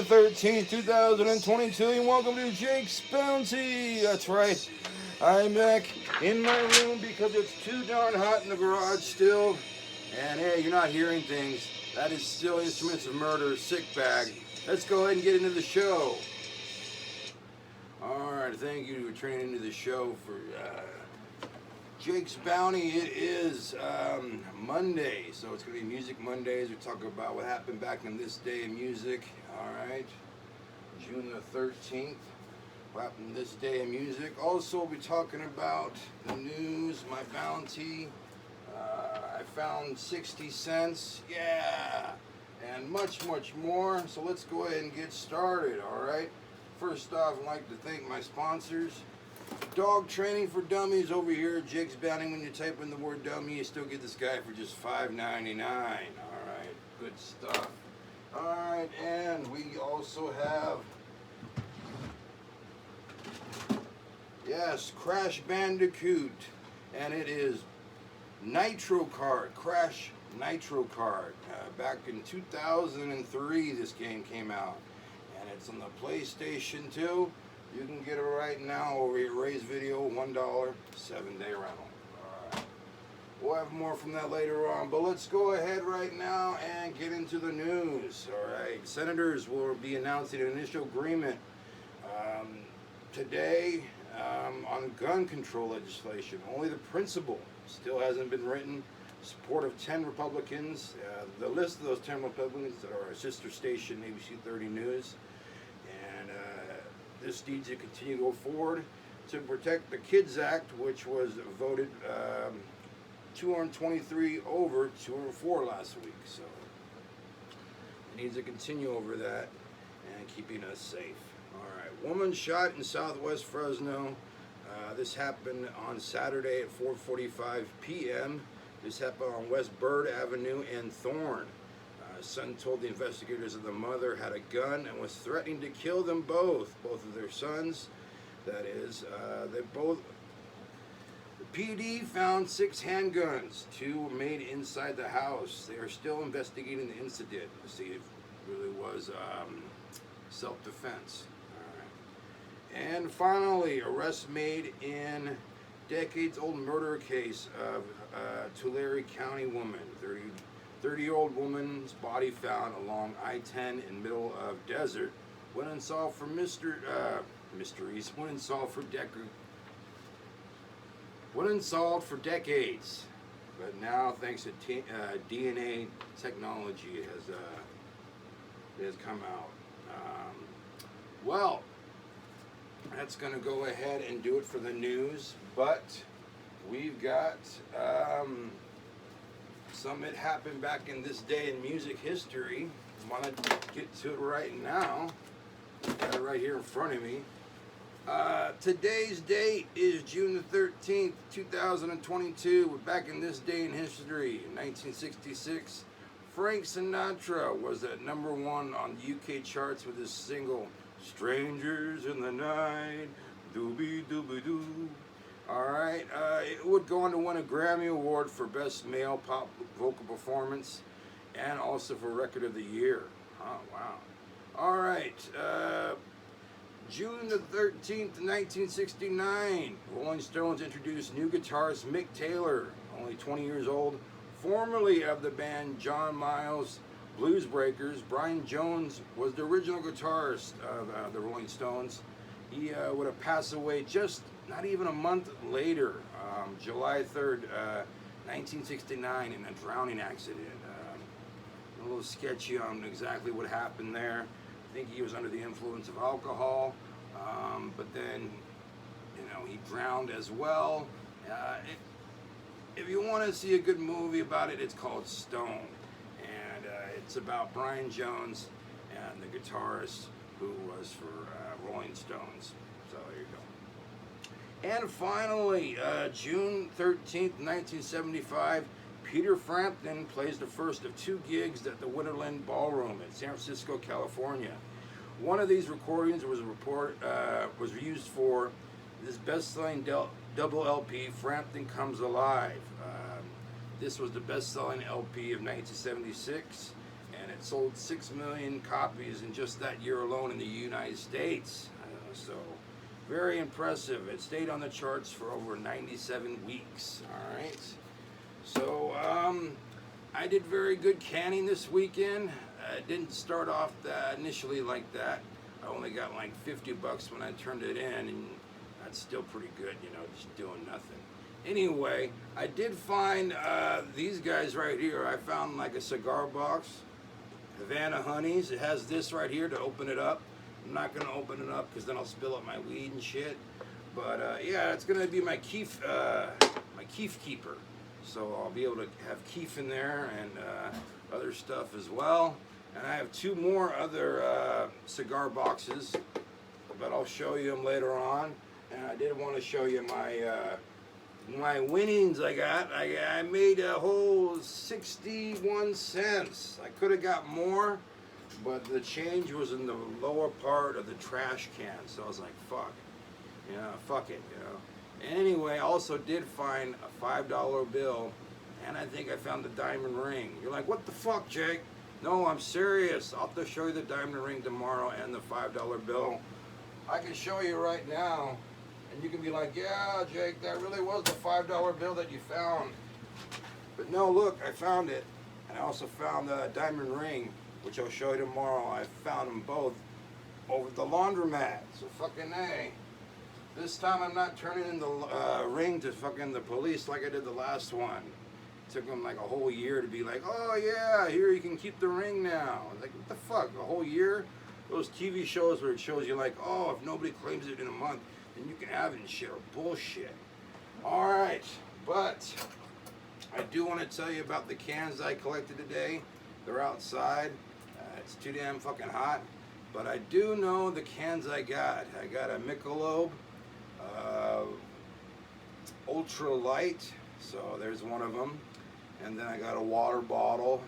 the 13th, 2022, and welcome to Jake's Bounty. That's right, I'm back in my room because it's too darn hot in the garage still. And hey, you're not hearing things. That is still Instruments of Murder, Sick Bag. Let's go ahead and get into the show. Alright, thank you for tuning into the show for Jake's Bounty. It is Monday, so it's going to be Music Mondays. We talk about what happened back in this day in music. Alright, June the 13th. What happened this day in music. Also, we'll be talking about the news, my bounty. I found 60 cents. Yeah! And much, much more. So let's go ahead and get started, alright? First off, I'd like to thank my sponsors. Dog Training for Dummies over here at Jake's Bounty. When you type in the word dummy, you still get this guy for just $5.99. Alright, good stuff. Alright, and we also have, yes, Crash Bandicoot. And it is Nitro Kart, Crash Nitro Kart. Back in 2003 this game came out. And it's on the PlayStation 2. You can get it right now over at Ray's Video, $1, 7-day rental. Alright. We'll have more from that later on, but let's go ahead right now and get into the news. Alright, senators will be announcing an initial agreement today on gun control legislation. Only the principle still hasn't been written. Support of 10 Republicans. The list of those 10 Republicans are our sister station, ABC 30 News. And this needs to continue to go forward to protect the KIDS Act, which was voted 223 over 204 last week. So it needs to continue over that and keeping us safe. All right, woman shot in Southwest Fresno. This happened on Saturday at 4:45 p.m. This happened on West Bird Avenue and Thorne. Son told the investigators that the mother had a gun and was threatening to kill them both of their sons. That is, the PD found 6 handguns. 2 were made inside the house. They are still investigating the incident to see if it really was self-defense. And finally, arrest made in decades-old murder case of Tulare County woman. 30-year-old woman's body found along I-10 in middle of desert. Went unsolved for mysteries. Went unsolved for decades. But now, thanks to DNA technology, it has come out. Well, that's going to go ahead and do it for the news, but we've got something that happened back in this day in music history. I want to get to it right now. Got it right here in front of me. Today's date is June the 13th, 2022. We're back in this day in history. In 1966, Frank Sinatra was at #1 on the UK charts with his single Strangers in the Night, doobie doobie doo. Alright, it would go on to win a Grammy Award for Best Male Pop Vocal Performance and also for Record of the Year. Oh, wow. Alright, June the 13th, 1969, Rolling Stones introduced new guitarist Mick Taylor, only 20 years old, formerly of the band John Miles Blues Breakers. Brian Jones was the original guitarist of the Rolling Stones. He would have passed away just not even a month later, July 3rd, 1969, in a drowning accident. A little sketchy on exactly what happened there. I think he was under the influence of alcohol, but then, he drowned as well. If you want to see a good movie about it, it's called Stone. And it's about Brian Jones and the guitarist who was for Rolling Stones. So there you go. And finally, June 13th, 1975, Peter Frampton plays the first of 2 gigs at the Winterland Ballroom in San Francisco, California. One of these recordings was used for this best-selling double LP, Frampton Comes Alive. This was the best-selling LP of 1976, and it sold 6 million copies in just that year alone in the United States. So very impressive. It stayed on the charts for over 97 weeks. All right. So I did very good canning this weekend. It didn't start off initially like that. I only got like $50 when I turned it in, and that's still pretty good, you know, just doing nothing. Anyway, I did find these guys right here. I found like a cigar box, Havana Honeys. It has this right here to open it up. I'm not gonna open it up because then I'll spill up my weed and shit. But yeah, it's gonna be my keef keeper. So I'll be able to have keef in there and other stuff as well. And I have 2 more other cigar boxes, but I'll show you them later on. And I did want to show you my winnings I got. I made a whole 61 cents. I could have got more, but the change was in the lower part of the trash can. So I was like, fuck, you know, fuck it, you know. And anyway, I also did find a $5 bill, and I think I found the diamond ring. You're like, what the fuck, Jake? No, I'm serious. I'll have to show you the diamond ring tomorrow and the $5 bill. I can show you right now, and you can be like, yeah, Jake, that really was the $5 bill that you found. But no, look, I found it. And I also found the diamond ring, which I'll show you tomorrow. I found them both over at the laundromat. So fucking A. This time I'm not turning in the ring to fucking the police like I did the last one. It took them like a whole year to be like, oh yeah, here you can keep the ring now. Like, what the fuck, a whole year? Those TV shows where it shows you like, oh, if nobody claims it in a month, then you can have it and shit, are bullshit. Alright, but I do want to tell you about the cans I collected today. They're outside. It's too damn fucking hot. But I do know the cans I got. I got a Michelob Ultra Light, so there's one of them. And then I got a water bottle,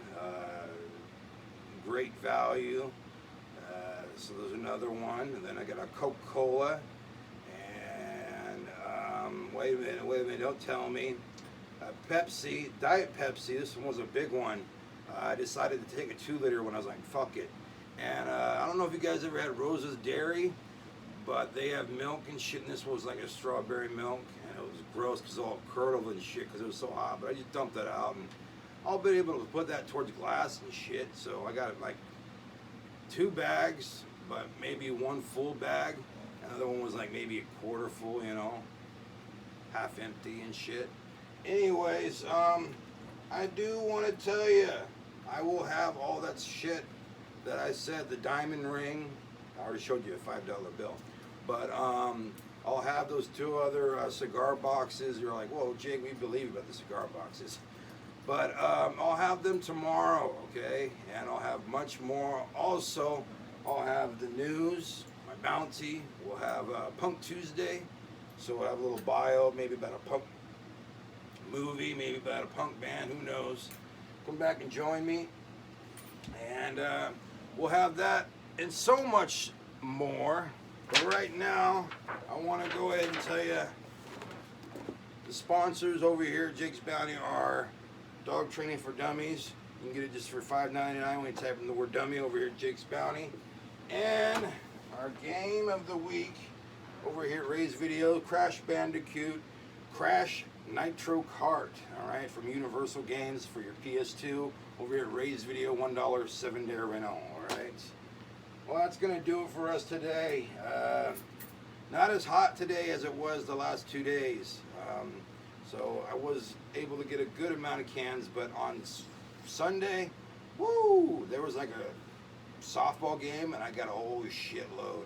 great value. So there's another one. And then I got a Coca-Cola. And wait a minute, don't tell me. Pepsi, Diet Pepsi, this one was a big one. I decided to take a 2-liter when I was like, fuck it. And I don't know if you guys ever had Rose's Dairy, but they have milk and shit, and this was like a strawberry milk, and it was gross because it was all curdled and shit because it was so hot, but I just dumped that out, and I'll be able to put that towards glass and shit, so I got like 2 bags, but maybe 1 full bag. Another one was like maybe a quarter full, you know, half empty and shit. Anyways, I do want to tell you, I will have all that shit that I said, the diamond ring. I already showed you a $5 bill. But I'll have those 2 other cigar boxes. You're like, whoa, Jake, we believe about the cigar boxes. But I'll have them tomorrow, okay? And I'll have much more. Also, I'll have the news, my bounty. We'll have Punk Tuesday. So we'll have a little bio, maybe about a punk movie, maybe about a punk band, who knows. Come back and join me. And we'll have that and so much more. But right now, I want to go ahead and tell you the sponsors over here at Jake's Bounty are Dog Training for Dummies. You can get it just for $5.99 when you type in the word dummy over here at Jake's Bounty. And our game of the week over here at Ray's Video, Crash Bandicoot, Crash Nitro Kart, all right, from Universal Games for your PS2 over here at Ray's Video, $1 7-day rental, all right. Well, that's going to do it for us today. Not as hot today as it was the last 2 days. So I was able to get a good amount of cans, but on Sunday, woo, there was like a softball game, and I got a whole shitload.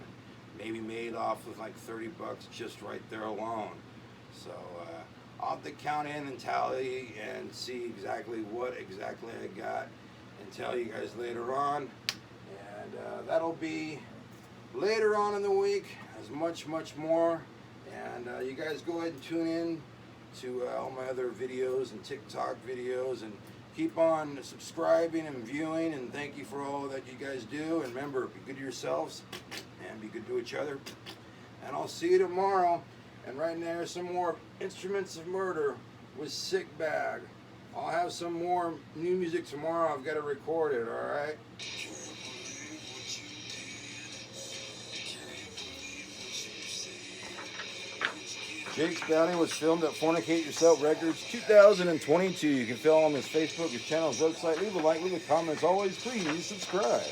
Maybe made off with like $30 just right there alone. So I'll have to count in and tally and see exactly what exactly I got and tell you guys later on. And that'll be later on in the week, as much more. And you guys go ahead and tune in to all my other videos and TikTok videos, and keep on subscribing and viewing, and thank you for all that you guys do. And remember, be good to yourselves and be good to each other. And I'll see you tomorrow. And right there, some more Instruments of Murder with Sick Bag. I'll have some more new music tomorrow. I've got to record it, all right? Jake's Bounty was filmed at Fornicate Yourself Records 2022. You can follow him on his Facebook, his channel, his website. Leave a like, leave a comment. As always, please subscribe.